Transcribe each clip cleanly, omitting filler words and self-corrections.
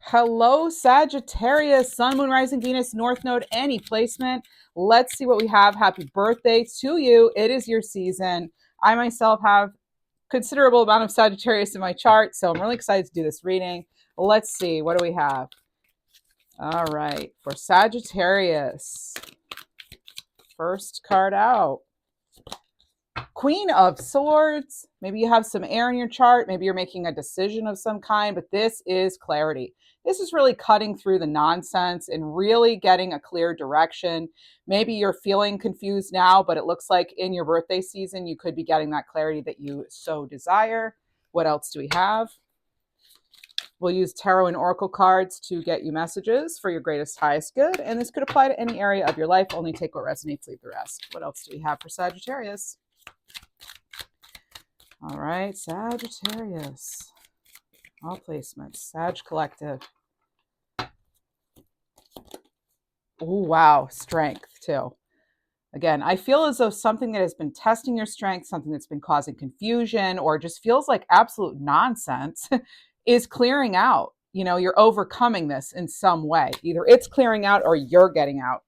Hello, Sagittarius, Sun, Moon, Rising, Venus, North Node, any placement. Let's see what we have. Happy birthday to you. It is your season. I myself have considerable amount of Sagittarius in my chart, so I'm really excited to do this reading. Let's see. What do we have? All right. For Sagittarius, first card out. Queen of Swords. Maybe you have some air in your chart. Maybe you're making a decision of some kind, but this is clarity. This is really cutting through the nonsense and really getting a clear direction. Maybe you're feeling confused now, but it looks like in your birthday season, you could be getting that clarity that you so desire. What else do we have? We'll use tarot and oracle cards to get you messages for your greatest, highest good. And this could apply to any area of your life. Only take what resonates, leave the rest. What else do we have for Sagittarius? All right, Sagittarius. All placements. Sag Collective. Oh, wow. Strength, too. Again, I feel as though something that has been testing your strength, something that's been causing confusion, or just feels like absolute nonsense is clearing out. You know, you're overcoming this in some way. Either it's clearing out or you're getting out.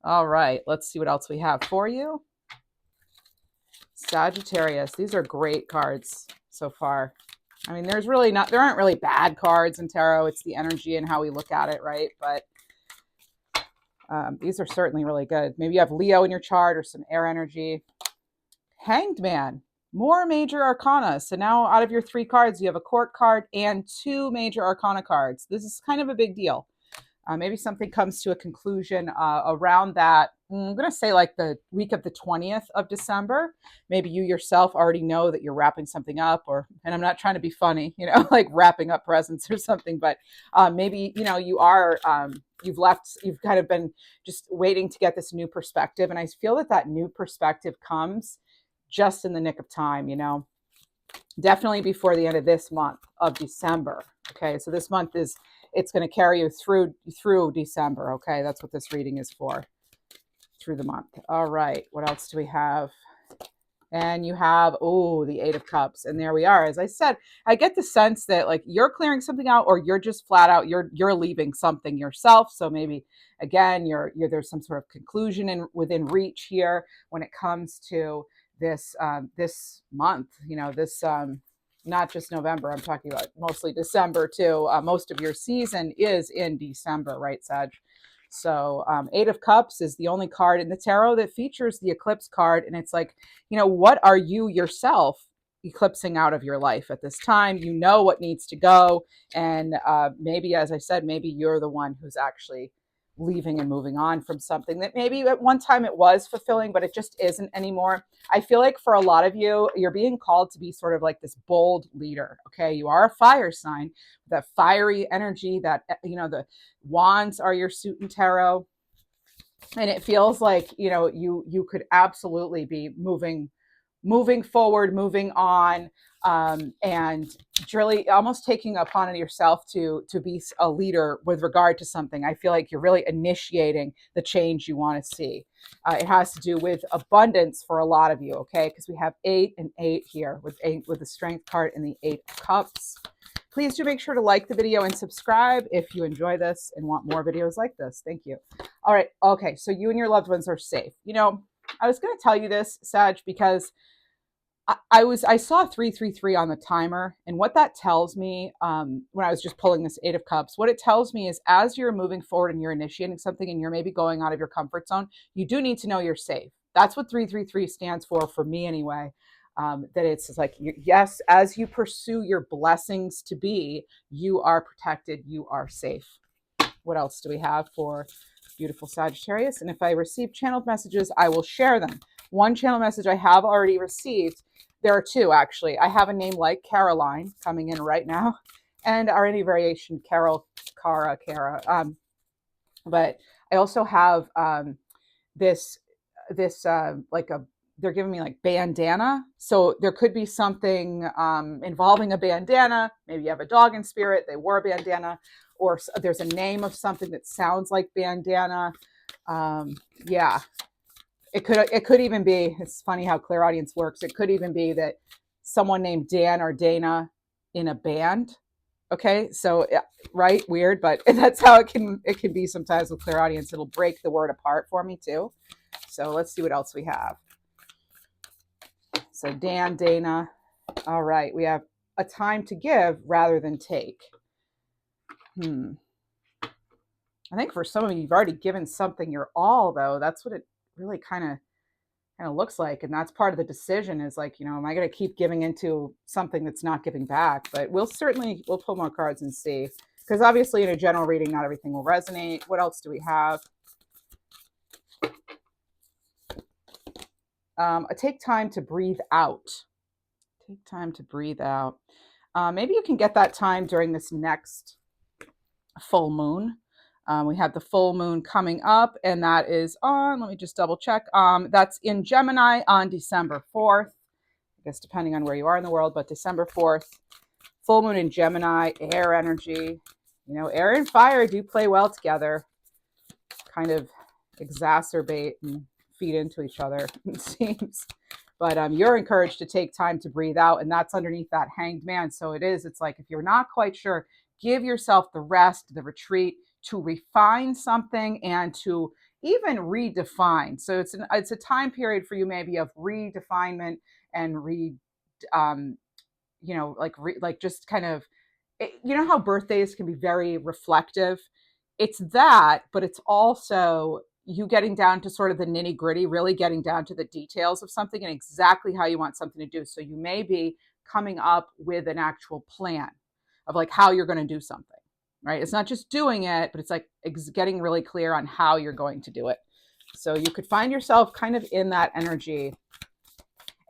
All right, let's see what else we have for you. Sagittarius. These are great cards so far. I mean, there aren't really bad cards in tarot. It's the energy and how we look at it, right? But these are certainly really good. Maybe you have Leo in your chart or some air energy. Hanged Man. More major arcana. So now out of your 3 cards, you have a court card and 2 major arcana cards. This is kind of a big deal. Maybe something comes to a conclusion around that. I'm going to say like the week of the 20th of December. Maybe you yourself already know that you're wrapping something up, and I'm not trying to be funny, you know, like wrapping up presents or something, but maybe, you know, you are, you've kind of been just waiting to get this new perspective. And I feel that new perspective comes just in the nick of time, you know, definitely before the end of this month of December. Okay. So this month it's going to carry you through December. Okay. That's what this reading is for, through the month. All right. What else do we have? And you have, the 8 of Cups. And there we are. As I said, I get the sense that like you're clearing something out, or you're just flat out, you're leaving something yourself. So maybe again, there's some sort of conclusion within reach here when it comes to this month, you know, this not just November, I'm talking about mostly December too. Most of your season is in December, right, Sag? So 8 of Cups is the only card in the tarot that features the eclipse card. And it's like, you know, what are you yourself eclipsing out of your life at this time? You know what needs to go. And maybe, as I said, maybe you're the one who's actually leaving and moving on from something that maybe at one time it was fulfilling, but it just isn't anymore. I feel like for a lot of you, you're being called to be sort of like this bold leader. Okay. You are a fire sign, that fiery energy that, you know, the wands are your suit in tarot. And it feels like, you know, you could absolutely be moving forward, moving on, and really almost taking upon it yourself to be a leader with regard to something. I feel like you're really initiating the change you want to see. It has to do with abundance for a lot of you, okay? Because we have 8 and 8 here with the Strength card and the 8 of Cups. Please do make sure to like the video and subscribe if you enjoy this and want more videos like this. Thank you. All right. Okay. So you and your loved ones are safe. You know, I was going to tell you this, Sag, because I saw 333 on the timer, and what that tells me when I was just pulling this 8 of Cups, what it tells me is as you're moving forward and you're initiating something and you're maybe going out of your comfort zone, you do need to know you're safe. That's what 333 stands for me anyway. That it's like, yes, as you pursue your blessings to be, you are protected, you are safe. What else do we have for beautiful Sagittarius? And if I receive channeled messages, I will share them. One channel message I have already received. There are 2, actually. I have a name like Caroline coming in right now, and are any variation Carol, Cara. But I also have this like they're giving me like bandana. So there could be something involving a bandana. Maybe you have a dog in spirit, they wore a bandana, or there's a name of something that sounds like bandana. Yeah. It could even be, it's funny how clairaudience works. It could even be that someone named Dan or Dana in a band Okay, so right, weird, but that's how it can be sometimes with clairaudience. It'll break the word apart for me too. So let's see what else we have. So Dan, Dana. All right, we have a time to give rather than take. I think for some of you, you've already given something your all, though. That's what it really kind of looks like, and that's part of the decision. Is like, am I going to keep giving into something that's not giving back? But we'll pull more cards and see, because obviously in a general reading, not everything will resonate. What else do we have? Take time to breathe out. Take time to breathe out. Maybe you can get that time during this next full moon. We have the full moon coming up, and that is on, let me just double check. That's in Gemini on December 4th. I guess depending on where you are in the world, but December 4th. Full moon in Gemini, air energy. Air and fire do play well together. Kind of exacerbate and feed into each other, it seems. But you're encouraged to take time to breathe out, and that's underneath that Hanged Man. So it's like, if you're not quite sure, give yourself the rest, the retreat, to refine something and to even redefine. So it's a time period for you maybe of redefinement and just kind of, how birthdays can be very reflective. It's that, but it's also you getting down to sort of the nitty gritty, really getting down to the details of something and exactly how you want something to do. So you may be coming up with an actual plan of like how you're going to do something, right? It's not just doing it, but it's like getting really clear on how you're going to do it. So you could find yourself kind of in that energy,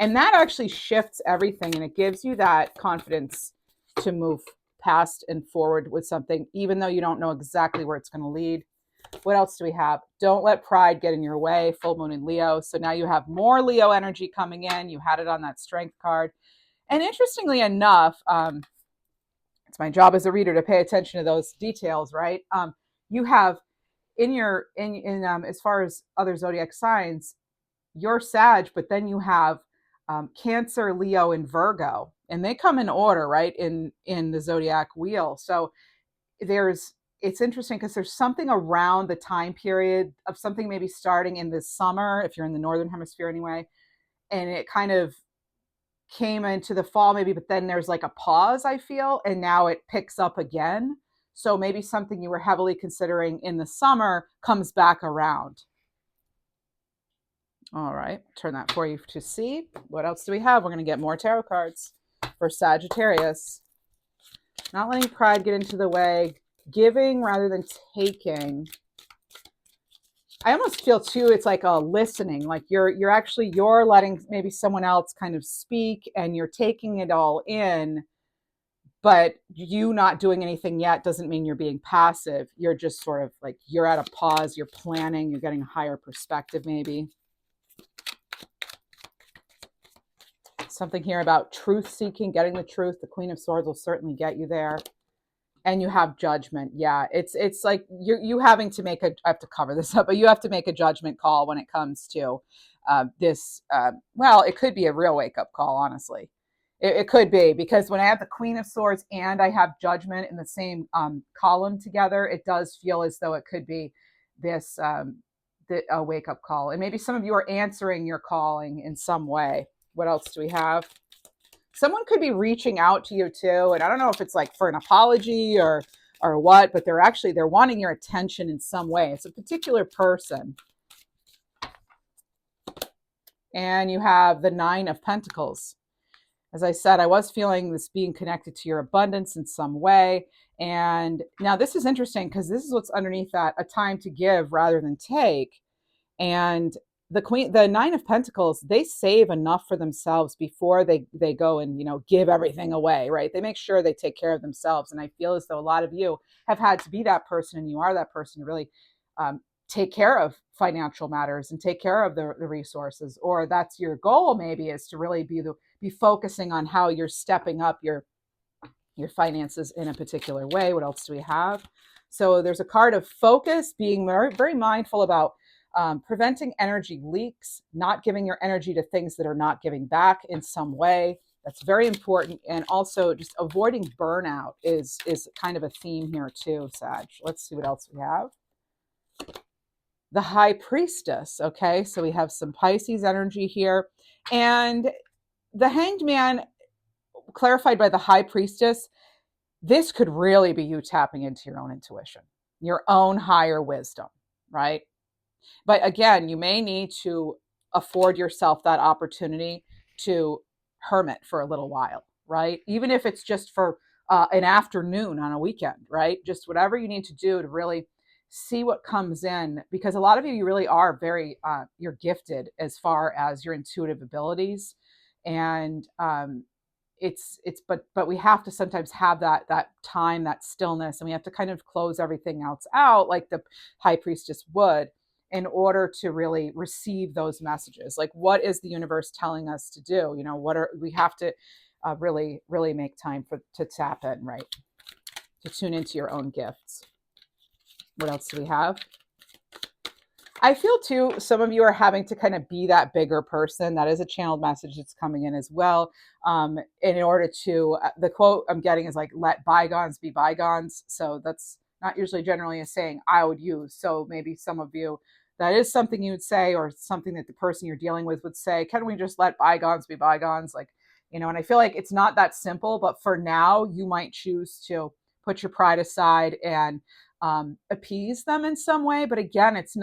and that actually shifts everything, and it gives you that confidence to move past and forward with something, even though you don't know exactly where it's going to lead. What else do we have? Don't let pride get in your way. Full moon in Leo. So now you have more Leo energy coming in. You had it on that strength card. And interestingly enough, it's my job as a reader to pay attention to those details, right? You have as far as other zodiac signs, you're Sag, but then you have Cancer, Leo, and Virgo, and they come in order, right? In the zodiac wheel. So it's interesting because there's something around the time period of something maybe starting in the summer, if you're in the northern hemisphere anyway, and it kind of came into the fall maybe, but then there's like a pause, I feel, and now it picks up again. So maybe something you were heavily considering in the summer comes back around. All right, turn that for you to see. What else do we have? We're going to get more tarot cards for Sagittarius. Not letting pride get into the way. Giving rather than taking. I almost feel too, it's like a listening, like you're letting maybe someone else kind of speak and you're taking it all in, but you not doing anything yet doesn't mean you're being passive. You're just sort of like, you're at a pause, you're planning, you're getting a higher perspective maybe. Something here about truth seeking, getting the truth. The Queen of Swords will certainly get you there. And you have judgment. Yeah, it's like you having to I have to cover this up, but you have to make a judgment call when it comes to this. Well, it could be a real wake-up call, honestly. It could be, because when I have the Queen of Swords and I have judgment in the same column together, it does feel as though it could be this a wake-up call. And maybe some of you are answering your calling in some way. What else do we have? Someone could be reaching out to you too, and I don't know if it's like for an apology or what, but they're wanting your attention in some way. It's a particular person. And you have the Nine of Pentacles. As I said, I was feeling this being connected to your abundance in some way. And now this is interesting because this is what's underneath that, a time to give rather than take. And the Nine of Pentacles, they save enough for themselves before they go and, give everything away, right? They make sure they take care of themselves. And I feel as though a lot of you have had to be that person, and you are that person to really take care of financial matters and take care of the resources. Or that's your goal, maybe, is to really be focusing on how you're stepping up your finances in a particular way. What else do we have? So there's a card of focus, being very, very mindful about preventing energy leaks, not giving your energy to things that are not giving back in some way. That's very important. And also just avoiding burnout is kind of a theme here too, Sag. Let's see what else we have. The High Priestess. Okay, so we have some Pisces energy here. And the Hanged Man, clarified by the High Priestess, this could really be you tapping into your own intuition, your own higher wisdom, right? But again, you may need to afford yourself that opportunity to hermit for a little while, right? Even if it's just for an afternoon on a weekend, right? Just whatever you need to do to really see what comes in, because a lot of you really are very, you're gifted as far as your intuitive abilities. And but we have to sometimes have that time, that stillness, and we have to kind of close everything else out like the High Priestess would, in order to really receive those messages. Like, what is the universe telling us to do? You know, we have to really make time to tap in, right? To tune into your own gifts. What else do we have? I feel too, some of you are having to kind of be that bigger person. That is a channeled message that's coming in as well. In order to, the quote I'm getting is like, let bygones be bygones. So that's not usually generally a saying I would use. So maybe some of you, that is something you would say, or something that the person you're dealing with would say. Can we just let bygones be bygones? Like, you know, and I feel like it's not that simple, but for now you might choose to put your pride aside and appease them in some way. But again, it's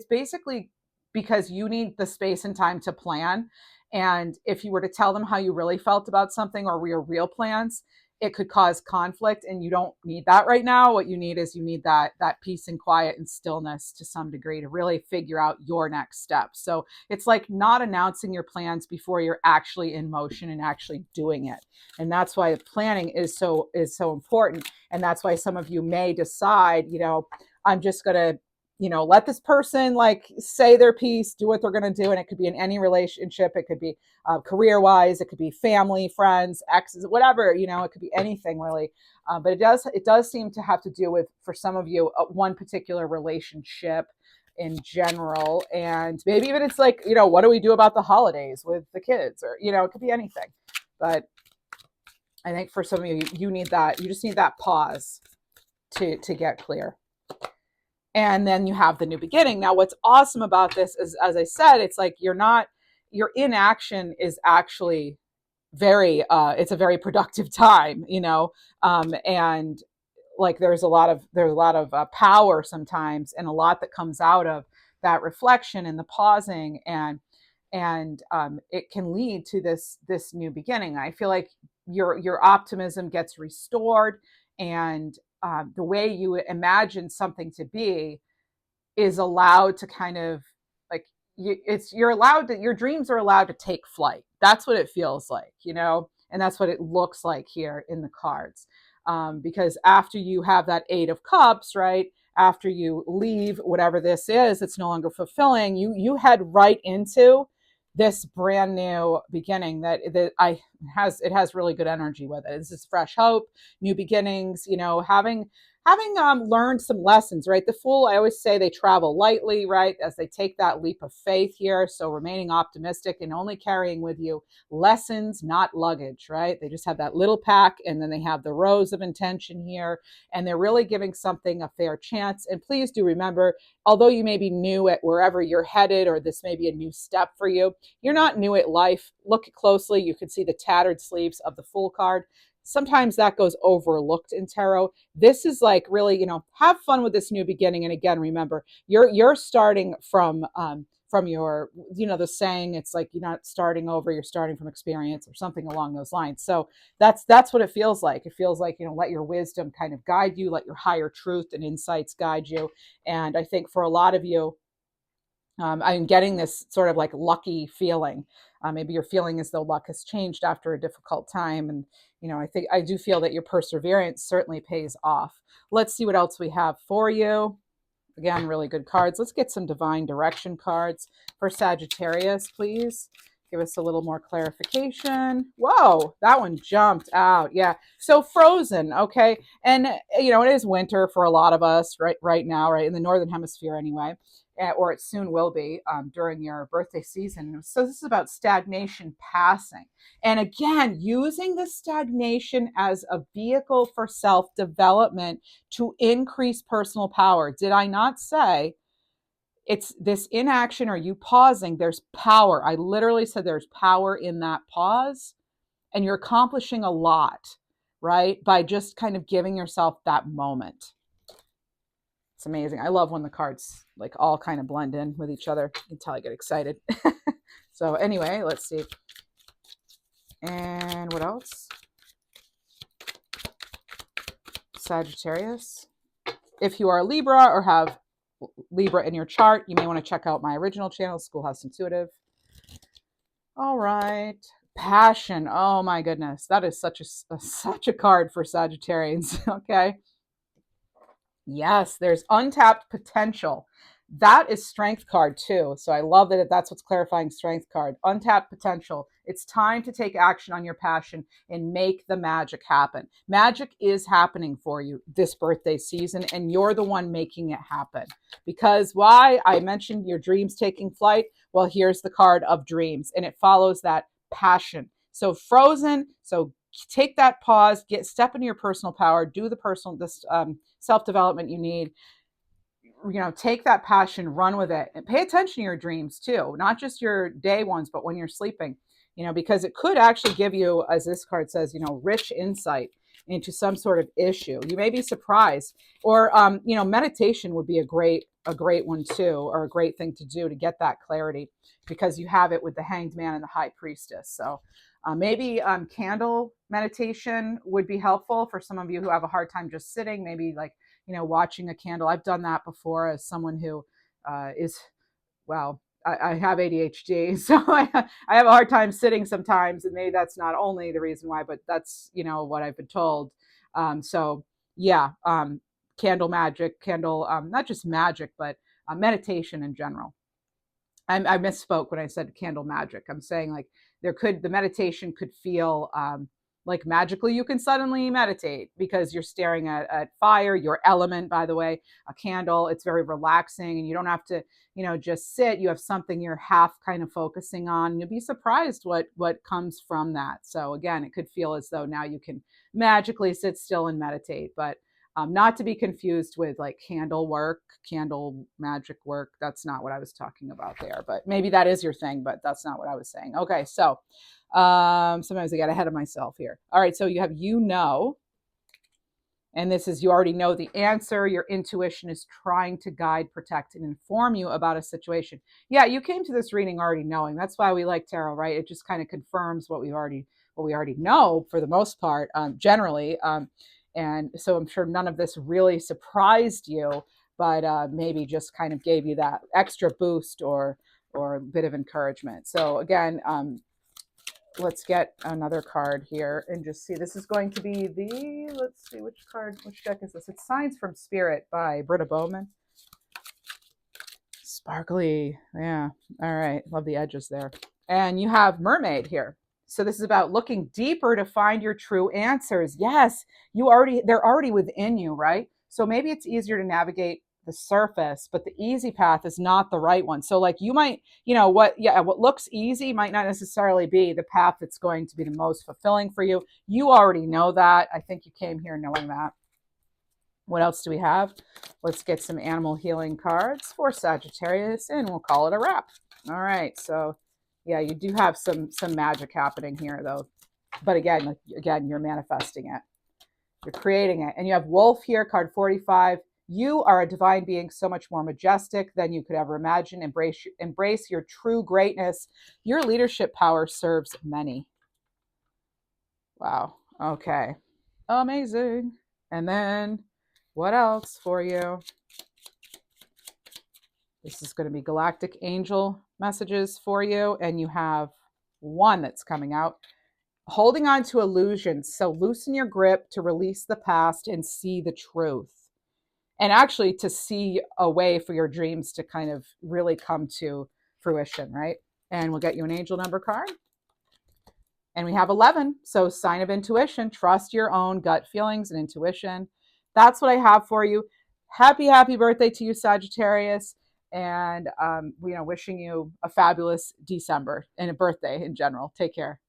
basically because you need the space and time to plan. And if you were to tell them how you really felt about something or your real plans, it could cause conflict, and you don't need that right now. What you need is that peace and quiet and stillness to some degree to really figure out your next step. So it's like not announcing your plans before you're actually in motion and actually doing it. And that's why planning is so important. And that's why some of you may decide, you know, I'm just going to, you know, let this person like say their piece, do what they're going to do. And it could be in any relationship. It could be career-wise. It could be family, friends, exes, whatever, you know, it could be anything really. But it does seem to have to do with, for some of you, one particular relationship in general. And maybe even it's like, you know, what do we do about the holidays with the kids? Or, you know, it could be anything. But I think for some of you, you just need that pause to get clear. And then you have the new beginning. Now, what's awesome about this is, as I said, it's like your inaction is actually it's a very productive time, you know, and like there's a lot of power sometimes, and a lot that comes out of that reflection and the pausing, and it can lead to this new beginning. I feel like your optimism gets restored, and the way you imagine something to be is allowed to kind of like your dreams are allowed to take flight. That's what it feels like, you know, and that's what it looks like here in the cards. Because after you have that Eight of Cups, right, after you leave whatever this is, it's no longer fulfilling, you head right into this brand new beginning that has really good energy with it. This is fresh hope, new beginnings, you know, having learned some lessons, right? The Fool, I always say they travel lightly, right, as they take that leap of faith here. So remaining optimistic and only carrying with you lessons, not luggage, right? They just have that little pack, and then they have the rose of intention here, and they're really giving something a fair chance. And please do remember, although you may be new at wherever you're headed, or this may be a new step for you, you're not new at life. Look closely. You can see the tattered sleeves of the Fool card. Sometimes that goes overlooked in tarot. This is like really, you know, have fun with this new beginning. And again, remember, you're starting from your, you know, the saying, it's like you're not starting over, you're starting from experience or something along those lines. So that's what it feels like. It feels like, you know, let your wisdom kind of guide you, let your higher truth and insights guide you. And I think for a lot of you, I'm getting this sort of like lucky feeling. Maybe you're feeling as though luck has changed after a difficult time. And, you know, I do feel that your perseverance certainly pays off. Let's see what else we have for you. Again, really good cards. Let's get some divine direction cards for Sagittarius, please. Give us a little more clarification. Whoa, that one jumped out. Yeah. So frozen. Okay. And, you know, it is winter for a lot of us right now, right? In the Northern Hemisphere anyway, or it soon will be during your birthday season. So this is about stagnation passing. And again, using the stagnation as a vehicle for self-development to increase personal power. Did I not say it's this inaction or you pausing? There's power. I literally said there's power in that pause, and you're accomplishing a lot, right? By just kind of giving yourself that moment. It's amazing. I love when the cards like all kind of blend in with each other until I get excited. So anyway, let's see. And what else? Sagittarius. If you are a Libra or have Libra in your chart, you may want to check out my original channel, Schoolhouse Intuitive. All right. Passion. Oh my goodness. That is such a card for Sagittarians. Okay. Yes, there's untapped potential. That is strength card too. So I love that that's what's clarifying strength card. Untapped potential. It's time to take action on your passion and make the magic happen. Magic is happening for you this birthday season, and you're the one making it happen. Because why? I mentioned your dreams taking flight. Well, here's the card of dreams, and it follows that passion. So frozen. So take that pause, step into your personal power, do the self-development you need. You know, take that passion, run with it, and pay attention to your dreams too, not just your day ones, but when you're sleeping, you know, because it could actually give you, as this card says, you know, rich insight into some sort of issue. You may be surprised, or, you know, meditation would be a great one too, or a great thing to do to get that clarity, because you have it with the Hanged Man and the High Priestess. So maybe candle meditation would be helpful for some of you who have a hard time just sitting, maybe like, you know, watching a candle. I've done that before as someone who I have ADHD, so I have a hard time sitting sometimes, and maybe that's not only the reason why, but that's, you know, what I've been told. So yeah, candle magic, not just magic, but meditation in general. I misspoke when I said candle magic. I'm saying like the meditation could feel like magically you can suddenly meditate because you're staring at fire, your element, by the way, a candle. It's very relaxing, and you don't have to, you know, just sit. You have something you're half kind of focusing on. You'll be surprised what comes from that. So again, it could feel as though now you can magically sit still and meditate, but not to be confused with like candle magic work. That's not what I was talking about there, but maybe that is your thing, but that's not what I was saying. Okay, so sometimes I get ahead of myself here. All right, so you have, you know, and this is, you already know the answer. Your intuition is trying to guide, protect, and inform you about a situation. Yeah, you came to this reading already knowing. That's why we like tarot, right? It just kind of confirms what we already know for the most part, generally. And so I'm sure none of this really surprised you, but maybe just kind of gave you that extra boost or a bit of encouragement. So again, let's get another card here and just see. This is going to be let's see, which deck is this? It's Signs from Spirit by Britta Baumann. Sparkly. Yeah. All right. Love the edges there. And you have Mermaid here. So this is about looking deeper to find your true answers. Yes, they're already within you, right? So maybe it's easier to navigate the surface, but the easy path is not the right one. So like you might, you know, what looks easy might not necessarily be the path that's going to be the most fulfilling for you. You already know that. I think you came here knowing that. What else do we have? Let's get some animal healing cards for Sagittarius, and we'll call it a wrap. All right, so yeah, you do have some magic happening here, though. But again, you're manifesting it. You're creating it. And you have Wolf here, card 45. You are a divine being, so much more majestic than you could ever imagine. Embrace your true greatness. Your leadership power serves many. Wow. Okay. Amazing. And then what else for you? This is going to be Galactic Angel messages for you. And you have one that's coming out. Holding on to illusions. So loosen your grip to release the past and see the truth. And actually to see a way for your dreams to kind of really come to fruition, right? And we'll get you an angel number card. And we have 11. So sign of intuition. Trust your own gut feelings and intuition. That's what I have for you. Happy birthday to you, Sagittarius. And, wishing you a fabulous December and a birthday in general. Take care.